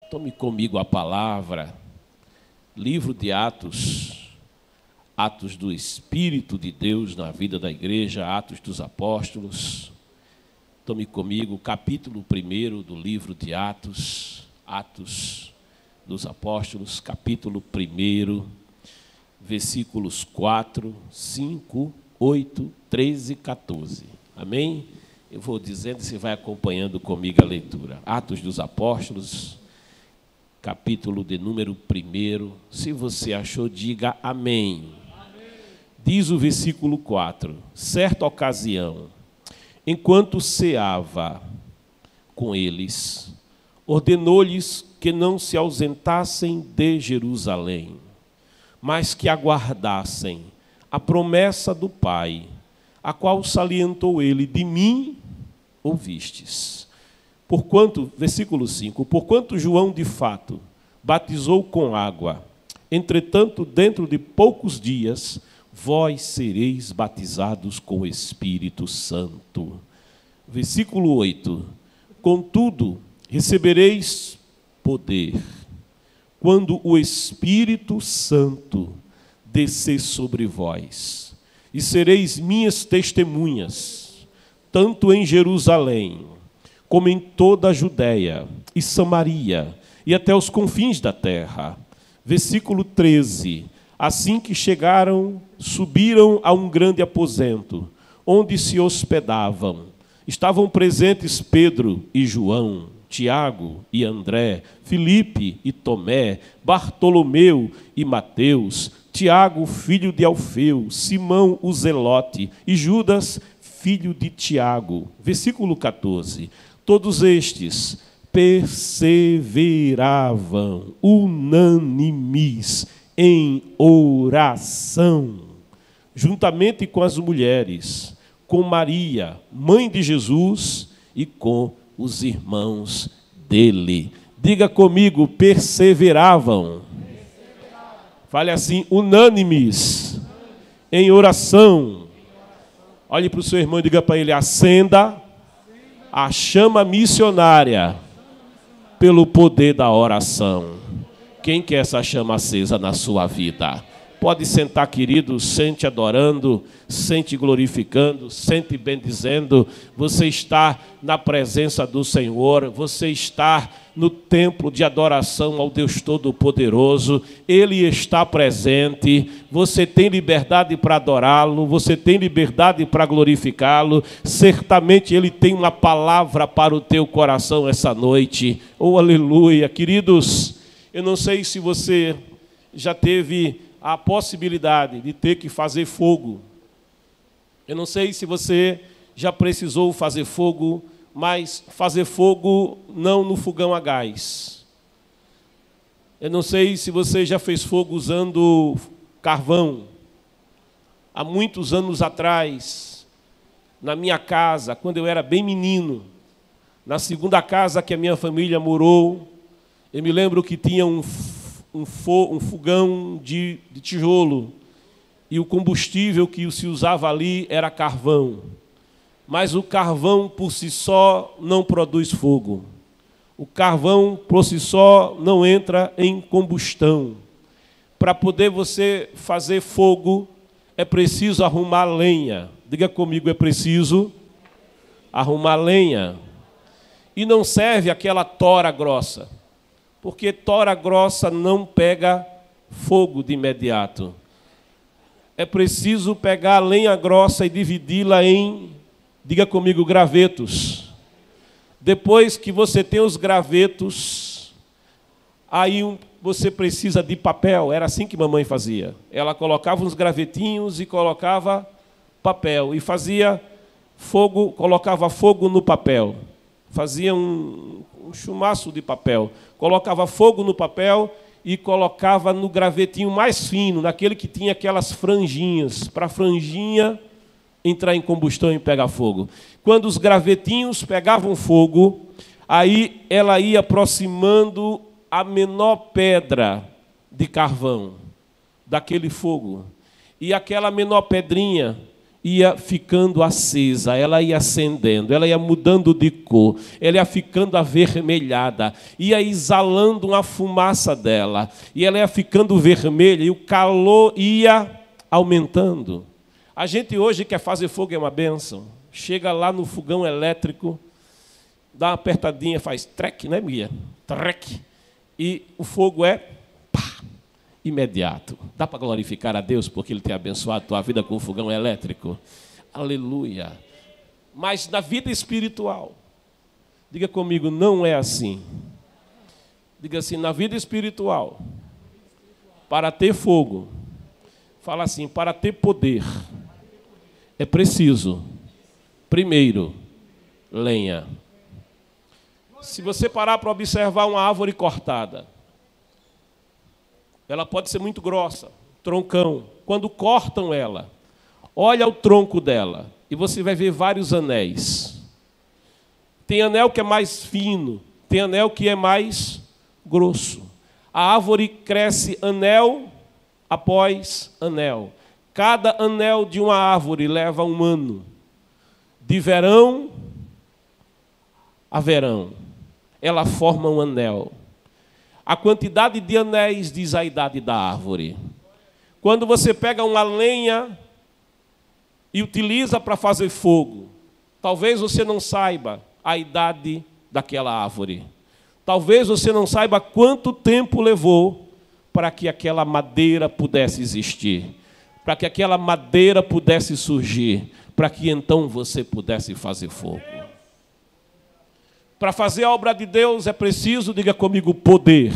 Tome comigo a palavra, livro de Atos, Atos do Espírito de Deus na vida da igreja, Atos dos Apóstolos. Tome comigo o capítulo 1 do livro de Atos, Atos dos Apóstolos, capítulo 1, versículos 4, 5, 8, 13 e 14. Amém? Eu vou dizendo e você vai acompanhando comigo a leitura. Atos dos Apóstolos, capítulo de número 1. Se você achou, diga amém. Amém. Diz o versículo 4. Certa ocasião, enquanto ceava com eles, ordenou-lhes que não se ausentassem de Jerusalém, mas que aguardassem a promessa do Pai, a qual salientou ele: de mim ouvistes. Porquanto, versículo 5, porquanto João de fato batizou com água, entretanto, dentro de poucos dias, vós sereis batizados com o Espírito Santo. Versículo 8, contudo, recebereis poder, quando o Espírito Santo descer sobre vós, e sereis minhas testemunhas, tanto em Jerusalém, como em toda a Judéia e Samaria, e até os confins da terra. Versículo 13, assim que chegaram, subiram a um grande aposento, onde se hospedavam. Estavam presentes Pedro e João, Tiago e André, Filipe e Tomé, Bartolomeu e Mateus, Tiago, filho de Alfeu, Simão o Zelote e Judas, filho de Tiago. Versículo 14. Todos estes perseveravam unânimes em oração, juntamente com as mulheres, com Maria, mãe de Jesus, e com os irmãos dele. Diga comigo, perseveravam. Fale assim, unânimes em oração. Olhe para o seu irmão e diga para ele: acenda a chama missionária pelo poder da oração. Quem quer essa chama acesa na sua vida? Pode sentar, querido, sente adorando, sente glorificando, sente bendizendo. Você está na presença do Senhor, você está no templo de adoração ao Deus Todo-Poderoso. Ele está presente, você tem liberdade para adorá-lo, você tem liberdade para glorificá-lo. Certamente Ele tem uma palavra para o teu coração essa noite. Oh, aleluia! Queridos, eu não sei se você já teve a possibilidade de ter que fazer fogo. Eu não sei se você já precisou fazer fogo, mas fazer fogo não no fogão a gás. Eu não sei se você já fez fogo usando carvão. Há muitos anos atrás, na minha casa, quando eu era bem menino, na segunda casa que a minha família morou, eu me lembro que tinha um fogão de tijolo, e o combustível que se usava ali era carvão. Mas o carvão por si só não produz fogo. O carvão por si só não entra em combustão. Para poder você fazer fogo, é preciso arrumar lenha. Diga comigo, é preciso arrumar lenha. E não serve aquela tora grossa, porque tora grossa não pega fogo de imediato. É preciso pegar a lenha grossa e dividi-la em, diga comigo, gravetos. Depois que você tem os gravetos, aí você precisa de papel. Era assim que mamãe fazia. Ela colocava uns gravetinhos e colocava papel. E fazia fogo, colocava fogo no papel. Fazia um chumaço de papel. Colocava fogo no papel e colocava no gravetinho mais fino, naquele que tinha aquelas franjinhas, para a franjinha entrar em combustão e pegar fogo. Quando os gravetinhos pegavam fogo, aí ela ia aproximando a menor pedra de carvão daquele fogo. E aquela menor pedrinha ia ficando acesa, ela ia acendendo, ela ia mudando de cor, ela ia ficando avermelhada, ia exalando uma fumaça dela, e ela ia ficando vermelha, e o calor ia aumentando. A gente hoje quer fazer fogo, é uma bênção. Chega lá no fogão elétrico, dá uma apertadinha, faz trec, né, Mia? Trec. E o fogo é pá, imediato. Dá para glorificar a Deus porque Ele tem abençoado a tua vida com o fogão elétrico? Aleluia. Mas na vida espiritual, diga comigo, não é assim. Diga assim, na vida espiritual, para ter fogo, fala assim, para ter poder, é preciso, primeiro, lenha. Se você parar para observar uma árvore cortada, ela pode ser muito grossa, troncão. Quando cortam ela, olha o tronco dela e você vai ver vários anéis. Tem anel que é mais fino, tem anel que é mais grosso. A árvore cresce anel após anel. Cada anel de uma árvore leva um ano. De verão a verão, ela forma um anel. A quantidade de anéis diz a idade da árvore. Quando você pega uma lenha e utiliza para fazer fogo, talvez você não saiba a idade daquela árvore. Talvez você não saiba quanto tempo levou para que aquela madeira pudesse existir, para que aquela madeira pudesse surgir, para que então você pudesse fazer fogo. Para fazer a obra de Deus é preciso, diga comigo, poder.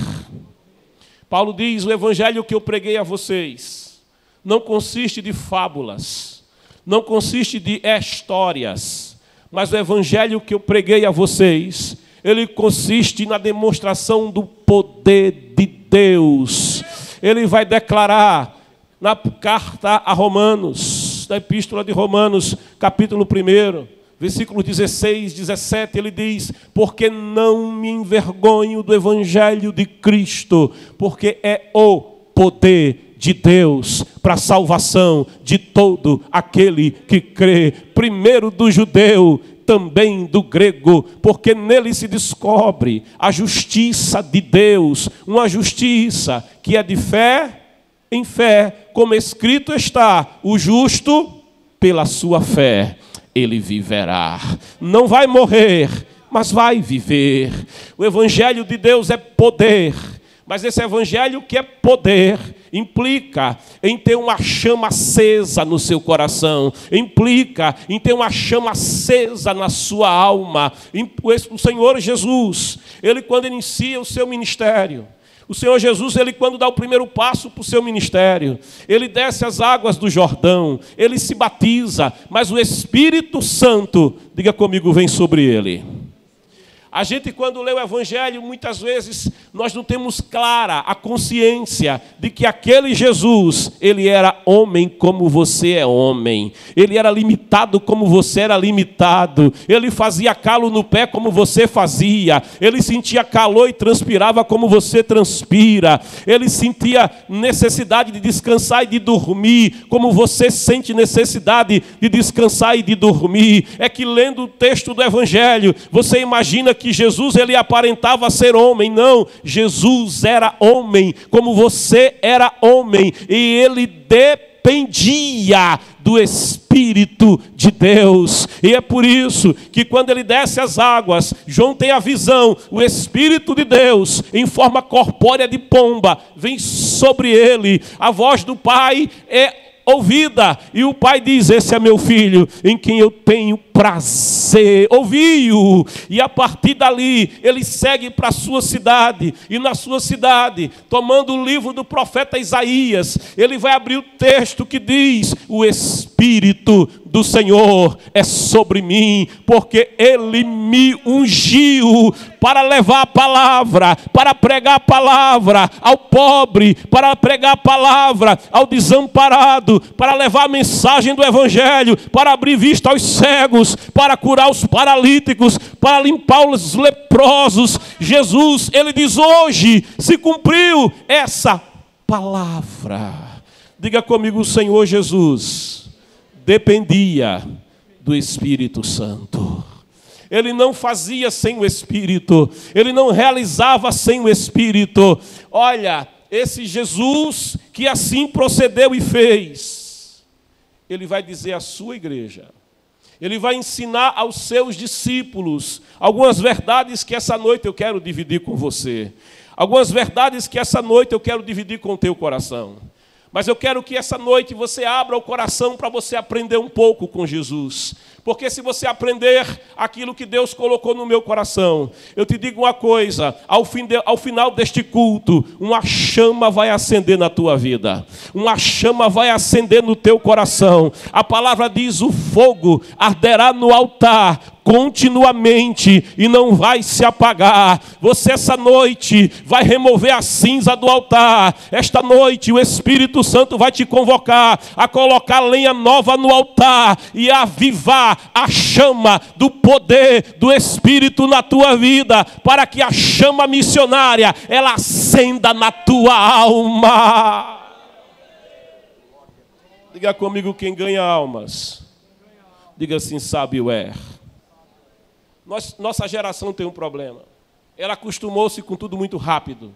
Paulo diz, o evangelho que eu preguei a vocês não consiste de fábulas, não consiste de histórias, mas o evangelho que eu preguei a vocês, ele consiste na demonstração do poder de Deus. Ele vai declarar na carta a Romanos, na epístola de Romanos, capítulo 1, versículos 16, 17, ele diz, porque não me envergonho do evangelho de Cristo, porque é o poder de Deus para a salvação de todo aquele que crê, primeiro do judeu, também do grego, porque nele se descobre a justiça de Deus, uma justiça que é de fé em fé, como escrito está, o justo pela sua fé ele viverá. Não vai morrer, mas vai viver. O evangelho de Deus é poder, mas esse evangelho que é poder implica em ter uma chama acesa no seu coração, implica em ter uma chama acesa na sua alma. O Senhor Jesus, ele quando inicia o seu ministério, o Senhor Jesus, ele quando dá o primeiro passo para o seu ministério, ele desce as águas do Jordão, ele se batiza, mas o Espírito Santo, diga comigo, vem sobre ele. A gente, quando lê o Evangelho, muitas vezes nós não temos clara a consciência de que aquele Jesus, ele era homem como você é homem. Ele era limitado como você era limitado. Ele fazia calo no pé como você fazia. Ele sentia calor e transpirava como você transpira. Ele sentia necessidade de descansar e de dormir como você sente necessidade de descansar e de dormir. É que lendo o texto do Evangelho, você imagina que Jesus ele aparentava ser homem. Não, Jesus era homem como você era homem, e ele dependia do Espírito de Deus. E é por isso que quando ele desce as águas, João tem a visão, o Espírito de Deus em forma corpórea de pomba vem sobre ele, a voz do Pai é ouvida, e o pai diz, esse é meu filho, em quem eu tenho prazer, ouvi-o, e a partir dali, ele segue para a sua cidade, e na sua cidade, tomando o livro do profeta Isaías, ele vai abrir o texto que diz, o Espírito do Senhor é sobre mim, porque ele me ungiu para levar a palavra, para pregar a palavra ao pobre, para pregar a palavra ao desamparado, para levar a mensagem do Evangelho, para abrir vista aos cegos, para curar os paralíticos, para limpar os leprosos. Jesus, ele diz, hoje se cumpriu essa palavra. Diga comigo, Senhor Jesus dependia do Espírito Santo. Ele não fazia sem o Espírito, ele não realizava sem o Espírito. Olha, esse Jesus que assim procedeu e fez, ele vai dizer à sua igreja, ele vai ensinar aos seus discípulos algumas verdades que essa noite eu quero dividir com você. Algumas verdades que essa noite eu quero dividir com o teu coração. Mas eu quero que essa noite você abra o coração para você aprender um pouco com Jesus. Porque se você aprender aquilo que Deus colocou no meu coração, eu te digo uma coisa, ao final deste culto, uma chama vai acender na tua vida. Uma chama vai acender no teu coração. A palavra diz, o fogo arderá no altar continuamente e não vai se apagar. Você essa noite vai remover a cinza do altar. Esta noite o Espírito Santo vai te convocar a colocar lenha nova no altar e a avivar a chama do poder do Espírito na tua vida, para que a chama missionária ela acenda na tua alma. Diga comigo, quem ganha almas, diga assim, sábio é. Nossa geração tem um problema. Ela acostumou-se com tudo muito rápido,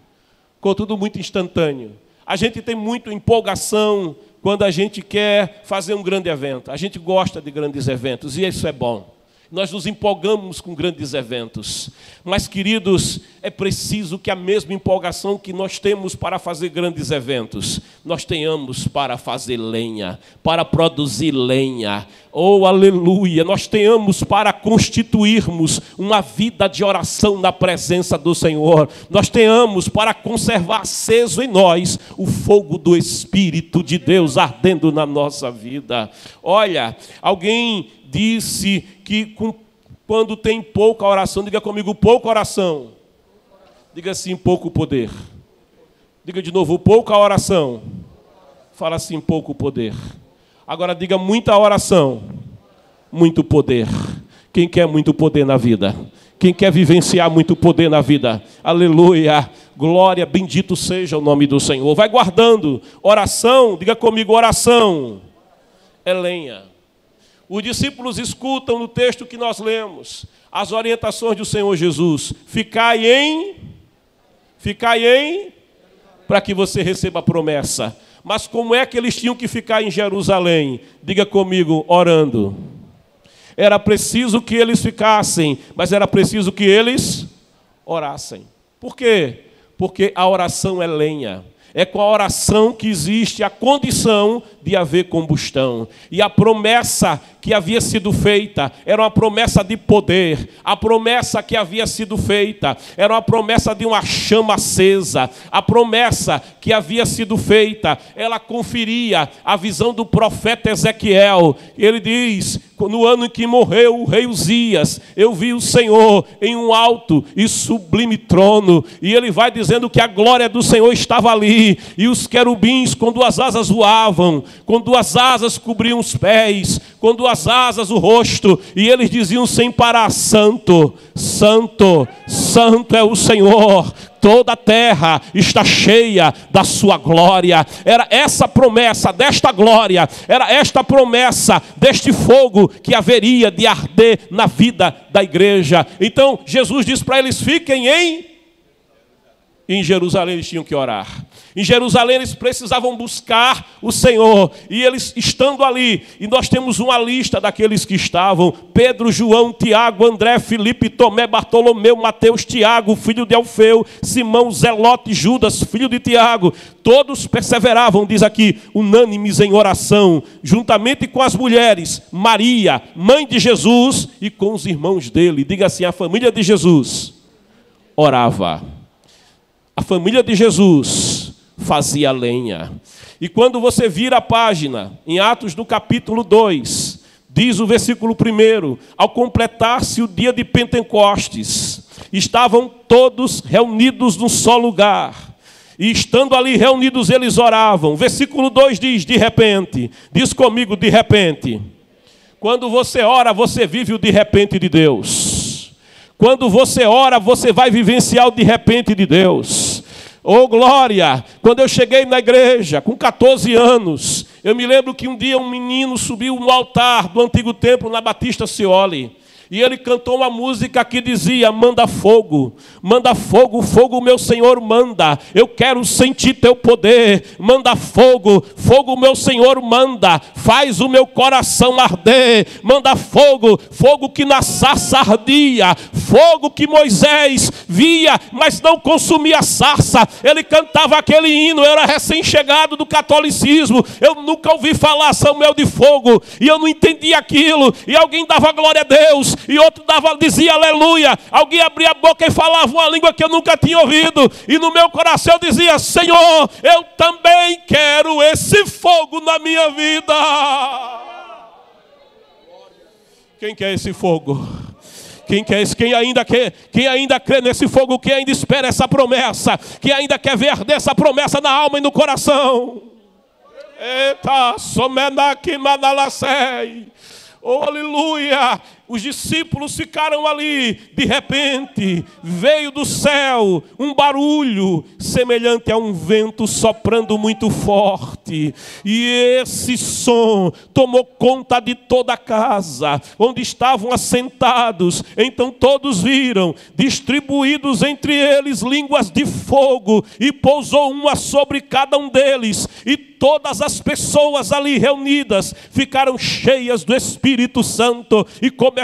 com tudo muito instantâneo. A gente tem muita empolgação quando a gente quer fazer um grande evento. A gente gosta de grandes eventos e isso é bom. Nós nos empolgamos com grandes eventos. Mas, queridos, é preciso que a mesma empolgação que nós temos para fazer grandes eventos, nós tenhamos para fazer lenha, para produzir lenha. Oh, aleluia! Nós tenhamos para constituirmos uma vida de oração na presença do Senhor. Nós tenhamos para conservar aceso em nós o fogo do Espírito de Deus ardendo na nossa vida. Olha, alguém disse que quando tem pouca oração, diga comigo, pouca oração. Diga assim, pouco poder. Diga de novo, pouca oração. Fala assim, pouco poder. Agora diga muita oração, muito poder. Quem quer muito poder na vida? Quem quer vivenciar muito poder na vida? Aleluia, glória, bendito seja o nome do Senhor. Vai guardando, oração, diga comigo, oração é lenha. Os discípulos escutam no texto que nós lemos as orientações do Senhor Jesus. Ficai em, para que você receba a promessa. Mas como é que eles tinham que ficar em Jerusalém? Diga comigo, orando. Era preciso que eles ficassem, mas era preciso que eles orassem. Por quê? Porque a oração é lenha. É com a oração que existe a condição de haver combustão. E a promessa que havia sido feita era uma promessa de poder. A promessa que havia sido feita era uma promessa de uma chama acesa. A promessa que havia sido feita, ela conferia a visão do profeta Ezequiel. Ele diz, no ano em que morreu o rei Uzias, eu vi o Senhor em um alto e sublime trono. E ele vai dizendo que a glória do Senhor estava ali. E os querubins com duas asas voavam, com duas asas cobriam os pés, com duas asas o rosto, e eles diziam sem parar, santo, santo, santo é o Senhor, toda a terra está cheia da sua glória. Era essa promessa desta glória, era esta promessa deste fogo que haveria de arder na vida da igreja. Então Jesus diz para eles, fiquem em Jerusalém. Eles tinham que orar. Em Jerusalém eles precisavam buscar o Senhor. E eles estando ali, e nós temos uma lista daqueles que estavam: Pedro, João, Tiago, André, Filipe, Tomé, Bartolomeu, Mateus, Tiago, filho de Alfeu, Simão, Zelote, Judas, filho de Tiago. Todos perseveravam, diz aqui, unânimes em oração, juntamente com as mulheres, Maria, mãe de Jesus, e com os irmãos dele. Diga assim, a família de Jesus orava. A família de Jesus fazia lenha. E quando você vira a página, em Atos do capítulo 2, diz o versículo 1, ao completar-se o dia de Pentecostes, estavam todos reunidos num só lugar. E estando ali reunidos, eles oravam. Versículo 2 diz, de repente. Diz comigo, de repente. Quando você ora, você vive o de repente de Deus. Quando você ora, você vai vivenciar o de repente de Deus. Oh, glória! Quando eu cheguei na igreja, com 14 anos, Eu me lembro que um dia um menino subiu no altar do antigo templo na Batista Cioli. E ele cantou uma música que dizia: manda fogo, fogo meu Senhor manda. Eu quero sentir teu poder. Manda fogo, fogo meu Senhor manda. Faz o meu coração arder. Manda fogo, fogo que na sarça ardia. Fogo que Moisés via, mas não consumia a sarça. Ele cantava aquele hino. Eu era recém-chegado do catolicismo. Eu nunca ouvi falar Samuel de fogo. E eu não entendia aquilo. E alguém dava glória a Deus. E outro dizia aleluia. Alguém abria a boca e falava uma língua que eu nunca tinha ouvido. E no meu coração eu dizia: Senhor, eu também quero esse fogo na minha vida. Quem quer esse fogo? Quem quer esse? Quem ainda crê nesse fogo? Quem ainda espera essa promessa? Quem ainda quer ver arder essa promessa na alma e no coração? Eita, somenaki manalasei. Oh, aleluia! Os discípulos ficaram ali. De repente, veio do céu um barulho semelhante a um vento soprando muito forte. E esse som tomou conta de toda a casa onde estavam assentados. Então todos viram, distribuídos entre eles, línguas de fogo, e pousou uma sobre cada um deles. E todas as pessoas ali reunidas ficaram cheias do Espírito Santo e começaram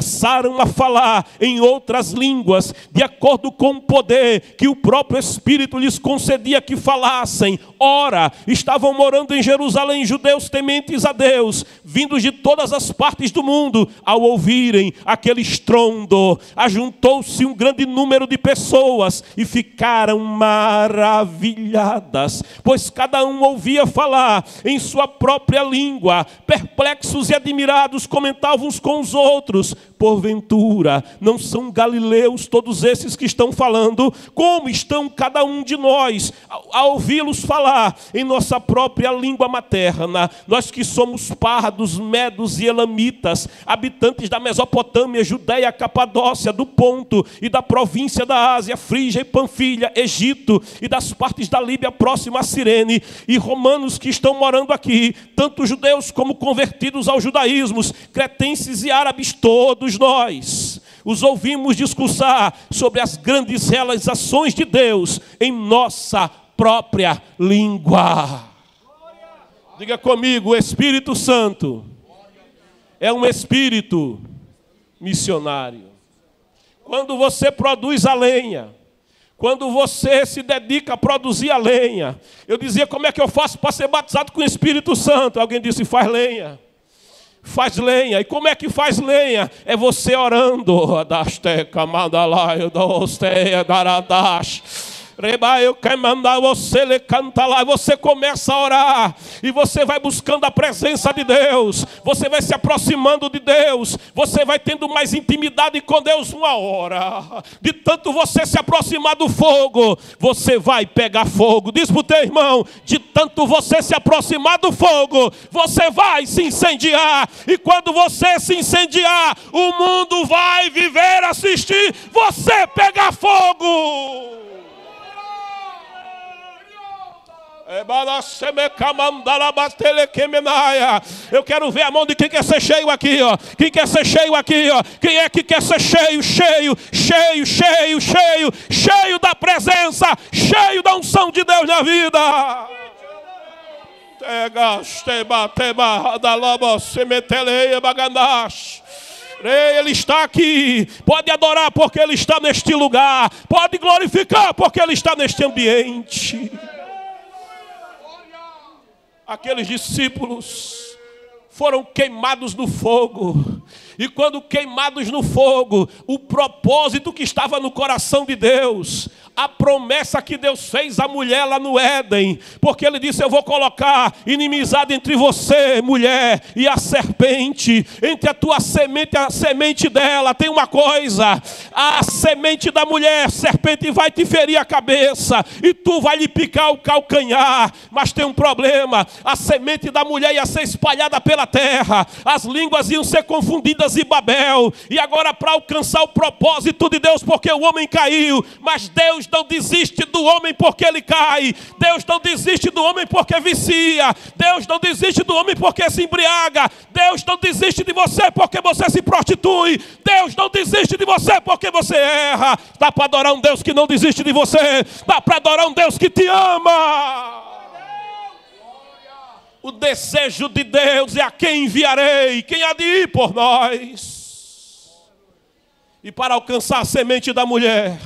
a falar em outras línguas, de acordo com o poder que o próprio Espírito lhes concedia que falassem. Ora, estavam morando em Jerusalém judeus tementes a Deus, vindos de todas as partes do mundo. Ao ouvirem aquele estrondo, ajuntou-se um grande número de pessoas e ficaram maravilhadas, pois cada um ouvia falar em sua própria língua. Perplexos e admirados, comentavam uns com os outros: porventura não são galileus todos esses que estão falando? Como estão cada um de nós a ouvi-los falar em nossa própria língua materna? Nós que somos pardos, medos e elamitas, habitantes da Mesopotâmia, Judéia, Capadócia, do Ponto e da província da Ásia, Frígia e Panfilha, Egito e das partes da Líbia próxima a Cirene, e romanos que estão morando aqui, tanto judeus como convertidos ao judaísmo, cretenses e árabes, todos nós os ouvimos discursar sobre as grandes realizações de Deus em nossa própria língua. Diga comigo: o Espírito Santo é um espírito missionário. Quando você produz a lenha, quando você se dedica a produzir a lenha, eu dizia: como é que eu faço para ser batizado com o Espírito Santo? Alguém disse: faz lenha. Faz lenha. E como é que faz lenha? É você orando. Eu quero mandar você le canta lá. Você começa a orar e você vai buscando a presença de Deus. Você vai se aproximando de Deus. Você vai tendo mais intimidade com Deus. Uma hora, de tanto você se aproximar do fogo, você vai pegar fogo. Diz para o teu irmão: de tanto você se aproximar do fogo, você vai se incendiar. E quando você se incendiar, o mundo vai viver, assistir você pegar fogo. Eu quero ver a mão de quem quer ser cheio aqui, ó. Quem quer ser cheio aqui, ó. Quem é que quer ser cheio, cheio, cheio, cheio, cheio, cheio da presença, cheio da unção de Deus na vida? Ele está aqui. Pode adorar porque Ele está neste lugar. Pode glorificar porque Ele está neste ambiente. Aqueles discípulos foram queimados no fogo. E quando queimados no fogo, o propósito que estava no coração de Deus, a promessa que Deus fez à mulher lá no Éden, porque Ele disse: eu vou colocar inimizade entre você, mulher, e a serpente, entre a tua semente e a semente dela. Tem uma coisa: a semente da mulher, serpente, vai te ferir a cabeça e tu vai lhe picar o calcanhar. Mas tem um problema: a semente da mulher ia ser espalhada pela terra, as línguas iam ser confundidas em Babel. E agora, para alcançar o propósito de Deus, porque o homem caiu, mas Deus Deus não desiste do homem porque ele cai. Deus não desiste do homem porque vicia. Deus não desiste do homem porque se embriaga. Deus não desiste de você porque você se prostitui. Deus não desiste de você porque você erra. Dá para adorar um Deus que não desiste de você. Dá para adorar um Deus que te ama. O desejo de Deus é: a quem enviarei? Quem há de ir por nós? E para alcançar a semente da mulher,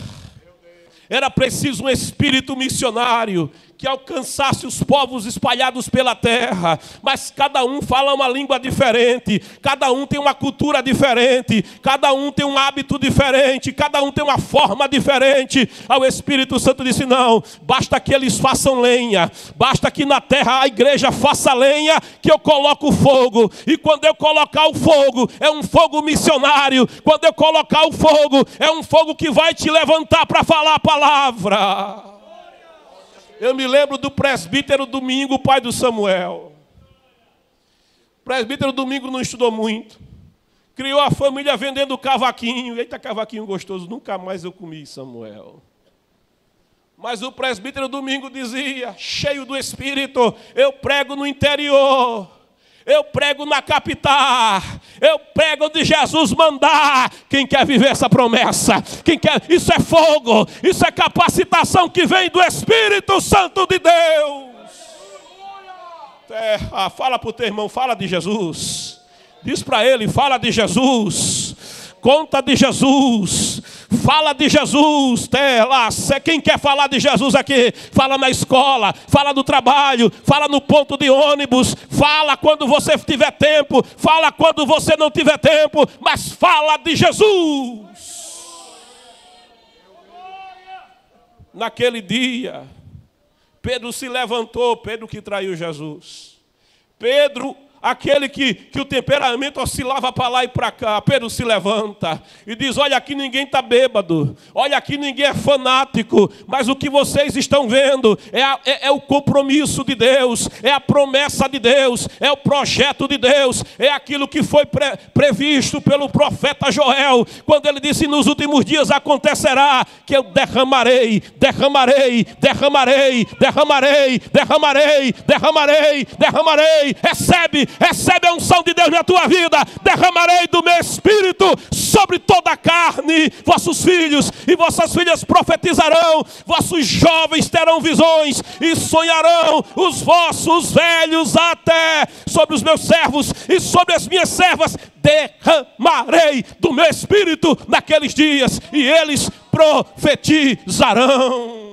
era preciso um espírito missionário que alcançasse os povos espalhados pela terra. Mas cada um fala uma língua diferente, cada um tem uma cultura diferente, cada um tem um hábito diferente, cada um tem uma forma diferente. Aí o Espírito Santo disse: não, basta que eles façam lenha, basta que na terra a igreja faça lenha, que eu coloco o fogo. E quando eu colocar o fogo, é um fogo missionário. Quando eu colocar o fogo, é um fogo que vai te levantar para falar a palavra. Eu me lembro do presbítero Domingo, pai do Samuel. O presbítero Domingo não estudou muito. Criou a família vendendo cavaquinho. Eita, cavaquinho gostoso, nunca mais eu comi, Samuel. Mas o presbítero Domingo dizia, cheio do Espírito: eu prego no interior, eu prego na capital, eu prego onde Jesus mandar. Quem quer viver essa promessa? Quem quer? Isso é fogo, isso é capacitação que vem do Espírito Santo de Deus. Fala para o teu irmão, fala de Jesus. Diz para ele, fala de Jesus. Conta de Jesus. Fala de Jesus. Quem quer falar de Jesus aqui? Fala na escola, fala no trabalho, fala no ponto de ônibus, fala quando você tiver tempo, fala quando você não tiver tempo, mas fala de Jesus. Naquele dia, Pedro se levantou, Pedro que traiu Jesus. Pedro, aquele que o temperamento oscilava para lá e para cá. Pedro se levanta e diz: olha, aqui ninguém está bêbado, olha, aqui ninguém é fanático, mas o que vocês estão vendo é o compromisso de Deus, é a promessa de Deus, é o projeto de Deus, é aquilo que foi previsto pelo profeta Joel, quando ele disse: nos últimos dias acontecerá que eu derramarei. Recebe a unção de Deus na tua vida. Derramarei do meu Espírito sobre toda a carne. Vossos filhos e vossas filhas profetizarão, vossos jovens terão visões e sonharão, os vossos velhos até. Sobre os meus servos e sobre as minhas servas derramarei do meu Espírito naqueles dias, e eles profetizarão.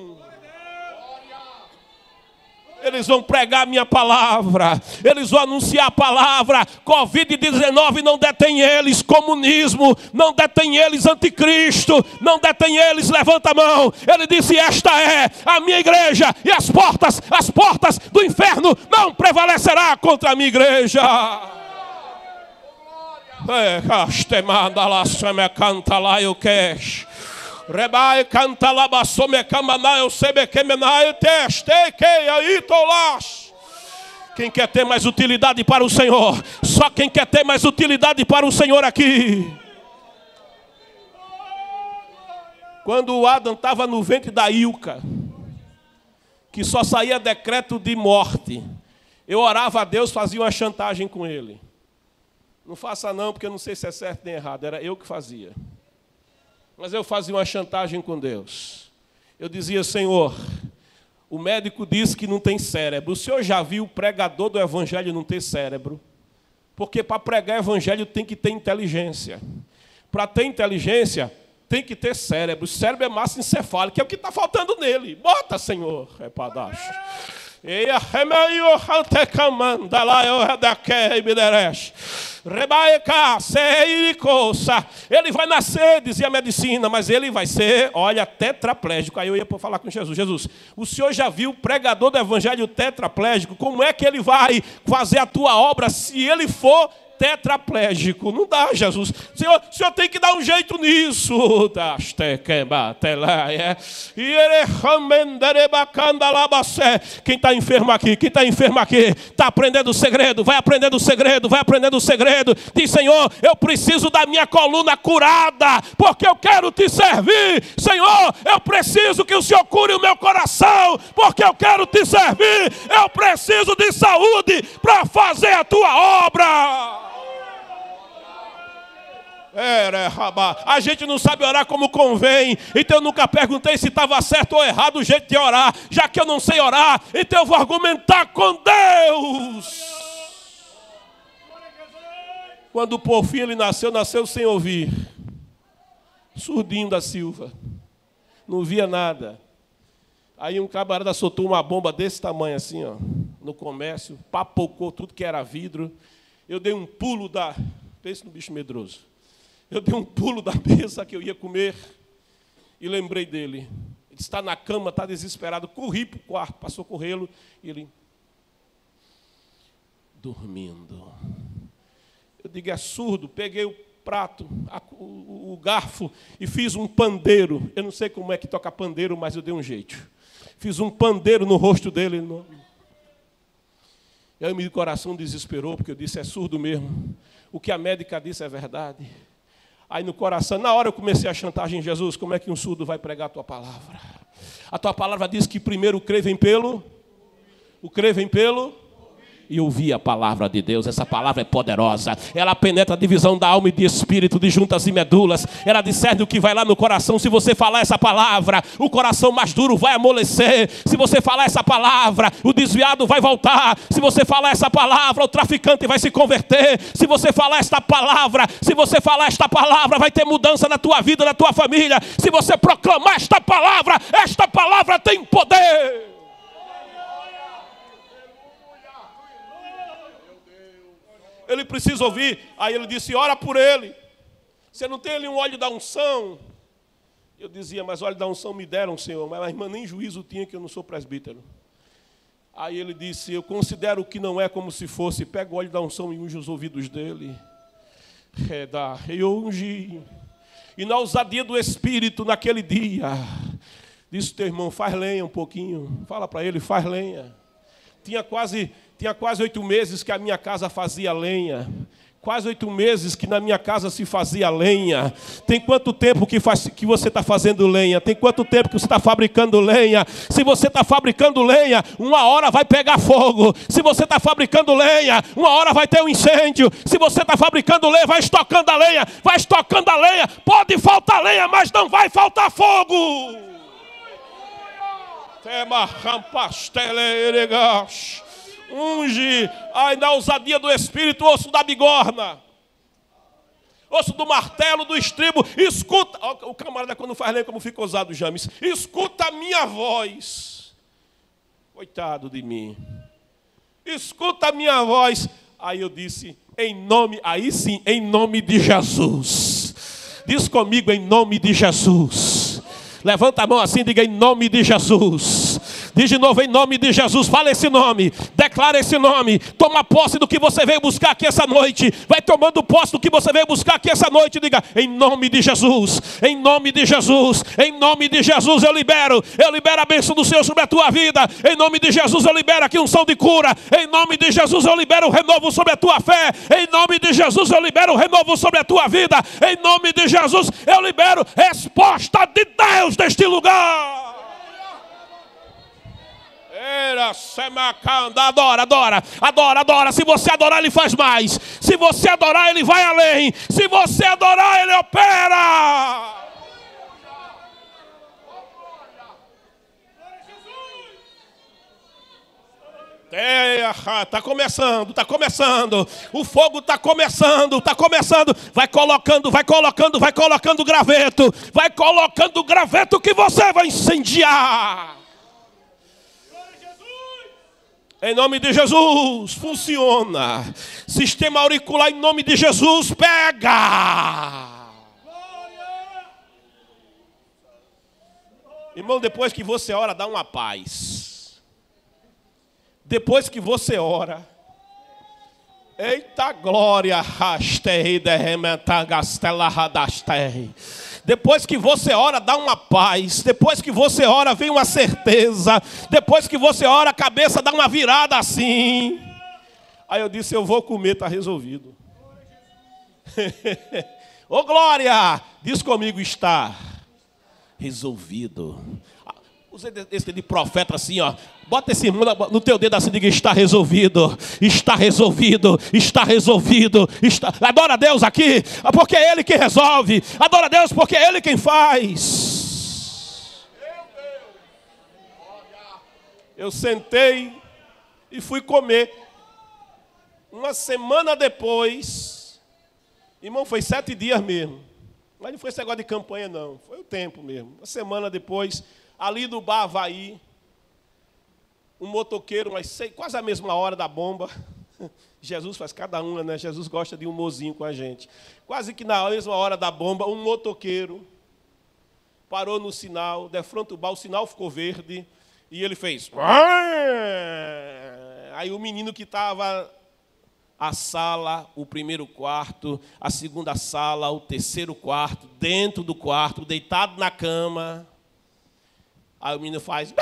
Eles vão pregar a minha palavra, eles vão anunciar a palavra. Covid-19 não detém eles, comunismo não detém eles, anticristo não detém eles. Levanta a mão. Ele disse: esta é a minha igreja, e as portas do inferno não prevalecerá contra a minha igreja. Rebai canta labassome camana eu sebe que menai testei que aí tolas. Quem quer ter mais utilidade para o Senhor? Só quem quer ter mais utilidade para o Senhor aqui. Quando o Adão estava no ventre da Ilca, que só saía decreto de morte, eu orava a Deus, fazia uma chantagem com ele. Não faça não, porque eu não sei se é certo nem errado, era eu que fazia. Mas eu fazia uma chantagem com Deus. Eu dizia: Senhor, o médico disse que não tem cérebro. O senhor já viu o pregador do evangelho não ter cérebro? Porque para pregar evangelho tem que ter inteligência. Para ter inteligência, tem que ter cérebro. O cérebro é massa encefálica, é o que está faltando nele. Bota, Senhor. É para dar. Ele vai nascer, dizia a medicina, mas ele vai ser, olha, tetraplégico. Aí eu ia falar com Jesus: Jesus, o senhor já viu o pregador do evangelho tetraplégico? Como é que ele vai fazer a tua obra se ele for tetraplégico. Não dá, Jesus. O senhor tem que dar um jeito nisso. Quem está enfermo aqui? Quem está enfermo aqui? Está aprendendo o segredo. Vai aprendendo o segredo. Vai aprendendo o segredo. Diz: Senhor, eu preciso da minha coluna curada, porque eu quero te servir. Senhor, eu preciso que o Senhor cure o meu coração, porque eu quero te servir. Eu preciso de saúde para fazer a tua obra. A gente não sabe orar como convém, então eu nunca perguntei se estava certo ou errado o jeito de orar. Já que eu não sei orar, então eu vou argumentar com Deus. Quando o Porfim ele nasceu sem ouvir, surdinho da Silva, não via nada. Aí um camarada soltou uma bomba desse tamanho assim, ó, no comércio, papocou tudo que era vidro. Eu dei um pulo pense no bicho medroso. Eu dei um pulo da mesa que eu ia comer e lembrei dele. Ele está na cama, está desesperado. Corri para o quarto para socorrê-lo e ele dormindo. Eu digo: é surdo. Peguei o prato, o garfo e fiz um pandeiro. Eu não sei como é que toca pandeiro, mas eu dei um jeito. Fiz um pandeiro no rosto dele. E aí meu coração desesperou, porque eu disse: é surdo mesmo. O que a médica disse é verdade. Aí no coração, na hora eu comecei a chantagem: Jesus, como é que um surdo vai pregar a tua palavra? A tua palavra diz que primeiro o crer vem pelo... E ouvir a palavra de Deus. Essa palavra é poderosa. Ela penetra a divisão da alma e de espírito, de juntas e medulas. Ela discerne o que vai lá no coração. Se você falar essa palavra, o coração mais duro vai amolecer. Se você falar essa palavra, o desviado vai voltar. Se você falar essa palavra, o traficante vai se converter. Se você falar esta palavra, vai ter mudança na tua vida, na tua família. Se você proclamar esta palavra tem poder. Ele precisa ouvir. Aí ele disse: ora por ele. Você não tem ali um óleo da unção? Eu dizia: mas óleo da unção me deram, Senhor. Mas a irmã nem juízo tinha, que eu não sou presbítero. Aí ele disse: eu considero que não é como se fosse. Pega o óleo da unção e unge os ouvidos dele. Eu ungi. E na ousadia do Espírito, naquele dia, disse: teu irmão, faz lenha um pouquinho. Fala para ele: faz lenha. Tinha quase 8 meses que a minha casa fazia lenha. Quase 8 meses que na minha casa se fazia lenha. Tem quanto tempo que você está fazendo lenha? Tem quanto tempo que você está fabricando lenha? Se você está fabricando lenha, uma hora vai pegar fogo. Se você está fabricando lenha, uma hora vai ter um incêndio. Se você está fabricando lenha, vai estocando a lenha. Vai estocando a lenha. Pode faltar lenha, mas não vai faltar fogo. Unge, ai, na ousadia do Espírito, osso da bigorna, osso do martelo, do estribo. Escuta, o camarada quando faz lenha, como fica ousado, James. Escuta a minha voz. Coitado de mim. Escuta a minha voz. Aí eu disse: aí sim, em nome de Jesus. Diz comigo: em nome de Jesus. Levanta a mão assim e diga: em nome de Jesus. Diz de novo: em nome de Jesus. Fala esse nome, declara esse nome. Toma posse do que você veio buscar aqui essa noite. Vai tomando posse do que você veio buscar aqui essa noite. Diga: em nome de Jesus, em nome de Jesus, em nome de Jesus eu libero a bênção do Senhor sobre a tua vida. Em nome de Jesus eu libero aqui unção de cura. Em nome de Jesus eu libero o renovo sobre a tua fé. Em nome de Jesus eu libero o renovo sobre a tua vida. Em nome de Jesus eu libero resposta de Deus neste lugar. Adora. Se você adorar, ele faz mais. Se você adorar, ele vai além. Se você adorar, ele opera. Está começando. O fogo está começando. Vai colocando graveto. Vai colocando graveto que você vai incendiar. Em nome de Jesus, funciona. Sistema auricular, em nome de Jesus, pega. Irmão, depois que você ora, dá uma paz. Depois que você ora, Eita glória! Depois que você ora, dá uma paz. Depois que você ora, vem uma certeza. Depois que você ora, a cabeça dá uma virada assim. Aí eu disse, eu vou comer, está resolvido. Ô glória! Diz comigo, está resolvido. Usa esse de profeta assim, ó. Bota esse irmão no teu dedo assim e diga, está resolvido, está resolvido, está resolvido. Adora a Deus aqui, porque é Ele que resolve. Adora a Deus porque é Ele quem faz. Eu sentei e fui comer. Uma semana depois, irmão, foi 7 dias mesmo. Mas não foi esse negócio de campanha não, foi o tempo mesmo. Uma semana depois, ali no bar Havaí, um motoqueiro, quase a mesma hora da bomba. Jesus faz cada uma, né? Jesus gosta de um mozinho com a gente. Quase que na mesma hora da bomba, um motoqueiro parou no sinal, defronta o bar, o sinal ficou verde, e ele fez... Aí o menino que estava... A sala, o primeiro quarto, a segunda sala, o terceiro quarto, dentro do quarto, deitado na cama. Aí o menino faz...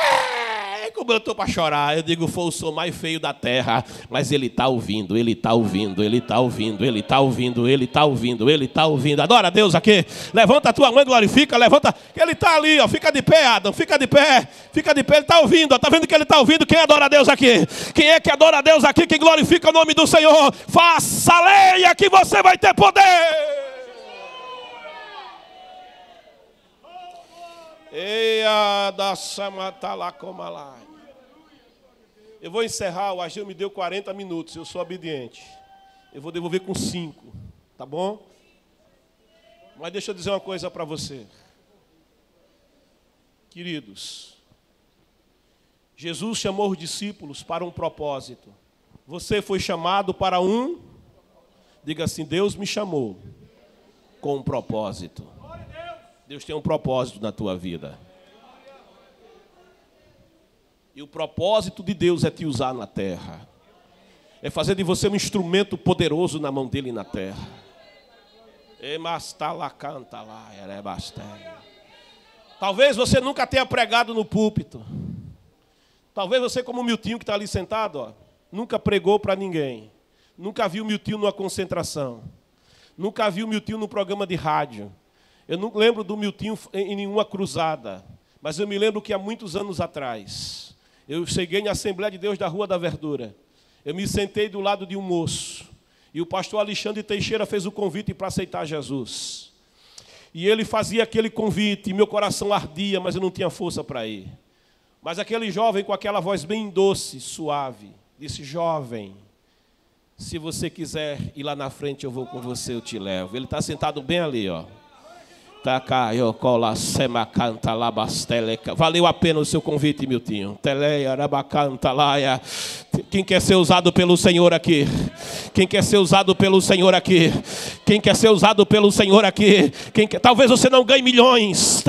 Como eu estou para chorar, eu digo, foi o som mais feio da terra, mas ele está ouvindo, ele está ouvindo, ele está ouvindo, ele está ouvindo, ele está ouvindo, ele está ouvindo. Adora a Deus aqui, levanta a tua mãe, glorifica, levanta, ele está ali, ó, fica de pé, Adam, fica de pé, ele está ouvindo, está vendo que ele está ouvindo? Quem adora a Deus aqui? Quem é que adora a Deus aqui, que glorifica o nome do Senhor? Faça leia que você vai ter poder. Eia da Samatalacomalai. Eu vou encerrar, o Agil me deu 40 minutos, eu sou obediente. Eu vou devolver com 5, tá bom? Mas deixa eu dizer uma coisa para você. Queridos, Jesus chamou os discípulos para um propósito. Você foi chamado para um... Diga assim, Deus me chamou com um propósito. Deus tem um propósito na tua vida. E o propósito de Deus é te usar na terra. É fazer de você um instrumento poderoso na mão dele na terra. Talvez você nunca tenha pregado no púlpito. Talvez você, como o Miltinho que está ali sentado, ó, nunca pregou para ninguém. Nunca viu o Miltinho numa concentração. Nunca viu o Miltinho num programa de rádio. Eu não lembro do Miltinho em nenhuma cruzada, mas eu me lembro que há muitos anos atrás, eu cheguei na Assembleia de Deus da Rua da Verdura. Eu me sentei do lado de um moço, e o pastor Alexandre Teixeira fez o convite para aceitar Jesus. E ele fazia aquele convite, e meu coração ardia, mas eu não tinha força para ir. Mas aquele jovem com aquela voz bem doce, suave, disse, jovem, se você quiser ir lá na frente, eu vou com você, eu te levo. Ele está sentado bem ali, ó. Valeu a pena o seu convite, Miltinho. Quem quer ser usado pelo Senhor aqui? Quem quer ser usado pelo Senhor aqui? Quem quer ser usado pelo Senhor aqui? Talvez você não ganhe milhões.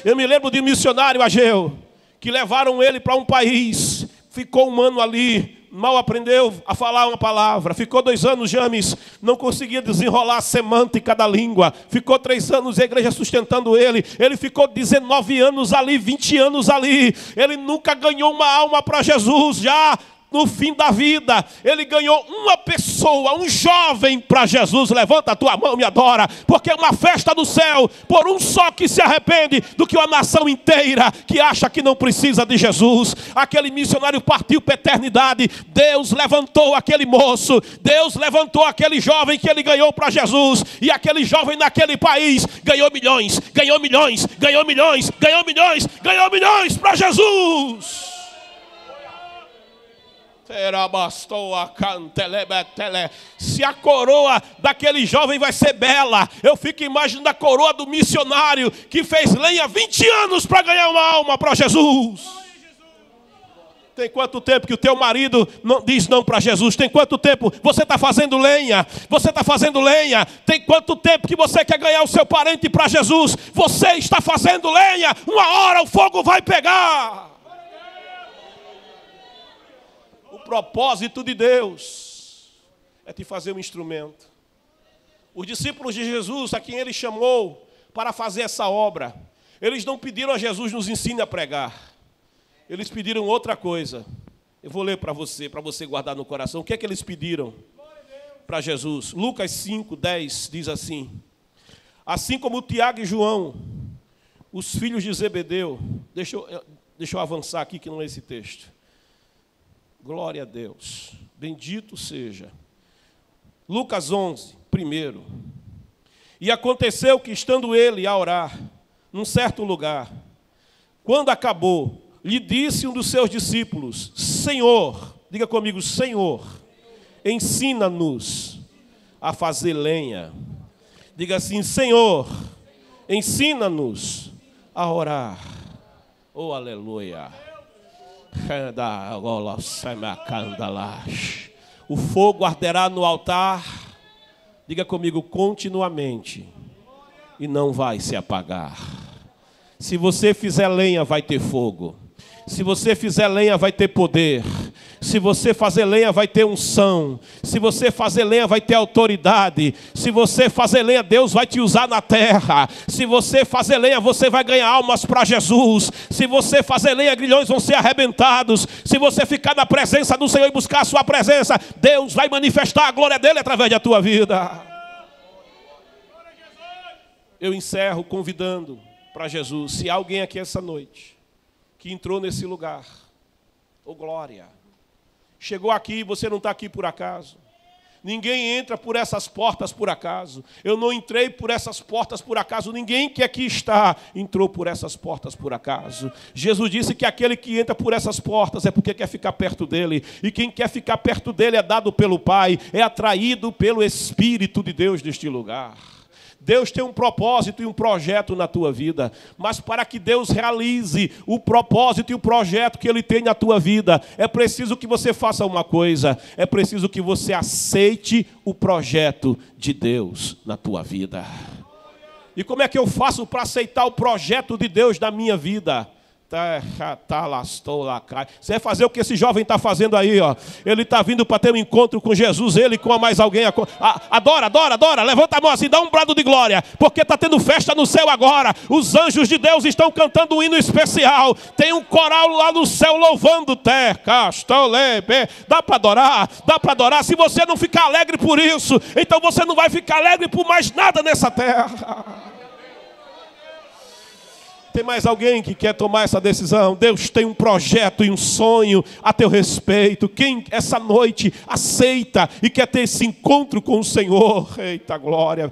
Eu me lembro de um missionário, Ageu, que levaram ele para um país. Ficou um ano ali. Mal aprendeu a falar uma palavra. Ficou 2 anos, James, não conseguia desenrolar a semântica da língua. Ficou 3 anos, a igreja sustentando ele. Ele ficou 19 anos ali, 20 anos ali. Ele nunca ganhou uma alma para Jesus. Já no fim da vida, ele ganhou uma pessoa, um jovem para Jesus. Levanta a tua mão e adora, porque é uma festa do céu, por um só que se arrepende, do que uma nação inteira que acha que não precisa de Jesus. Aquele missionário partiu para a eternidade. Deus levantou aquele moço, Deus levantou aquele jovem que ele ganhou para Jesus, e aquele jovem naquele país ganhou milhões, ganhou milhões, ganhou milhões, ganhou milhões, ganhou milhões para Jesus. Se a coroa daquele jovem vai ser bela, eu fico imaginando a coroa do missionário que fez lenha 20 anos para ganhar uma alma para Jesus. Tem quanto tempo que o teu marido não diz não para Jesus? Tem quanto tempo você está fazendo lenha? Você está fazendo lenha? Tem quanto tempo que você quer ganhar o seu parente para Jesus? Você está fazendo lenha? Uma hora o fogo vai pegar. O propósito de Deus é te fazer um instrumento. Os discípulos de Jesus, a quem ele chamou para fazer essa obra, eles não pediram a Jesus nos ensine a pregar. Eles pediram outra coisa. Eu vou ler para você guardar no coração. O que é que eles pediram para Jesus? Lucas 5:10 diz assim: assim como Tiago e João, os filhos de Zebedeu. Deixa eu avançar aqui que não é esse texto. Glória a Deus. Bendito seja. Lucas 11, primeiro. E aconteceu que, estando ele a orar, num certo lugar, quando acabou, lhe disse um dos seus discípulos: Senhor, diga comigo, Senhor, ensina-nos a fazer lenha. Diga assim: Senhor, ensina-nos a orar. Oh, aleluia. O fogo arderá no altar, diga comigo, continuamente, e não vai se apagar. Se você fizer lenha, vai ter fogo. Se você fizer lenha, vai ter poder. Se você fazer lenha, vai ter unção. Se você fazer lenha, vai ter autoridade. Se você fazer lenha, Deus vai te usar na terra. Se você fazer lenha, você vai ganhar almas para Jesus. Se você fazer lenha, grilhões vão ser arrebentados. Se você ficar na presença do Senhor e buscar a sua presença, Deus vai manifestar a glória dele através da tua vida. Eu encerro convidando para Jesus. Se há alguém aqui essa noite que entrou nesse lugar, oh glória, chegou aqui, você não está aqui por acaso. Ninguém entra por essas portas por acaso. Eu não entrei por essas portas por acaso. Ninguém que aqui está entrou por essas portas por acaso. Jesus disse que aquele que entra por essas portas é porque quer ficar perto dele. E quem quer ficar perto dele é dado pelo Pai, é atraído pelo Espírito de Deus neste lugar. Deus tem um propósito e um projeto na tua vida, mas para que Deus realize o propósito e o projeto que Ele tem na tua vida, é preciso que você faça uma coisa, é preciso que você aceite o projeto de Deus na tua vida. E como é que eu faço para aceitar o projeto de Deus na minha vida? Você vai fazer o que esse jovem está fazendo aí, ó. Ele está vindo para ter um encontro com Jesus, ele com mais alguém. Adora, adora, adora. Levanta a mão assim, dá um brado de glória, porque está tendo festa no céu agora. Os anjos de Deus estão cantando um hino especial. Tem um coral lá no céu louvando. Dá para adorar, dá para adorar. Se você não ficar alegre por isso, então você não vai ficar alegre por mais nada nessa terra. Tem mais alguém que quer tomar essa decisão? Deus tem um projeto e um sonho a teu respeito. Quem essa noite aceita e quer ter esse encontro com o Senhor? Eita glória!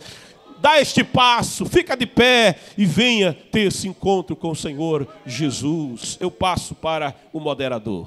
Dá este passo, fica de pé e venha ter esse encontro com o Senhor Jesus. Eu passo para o moderador.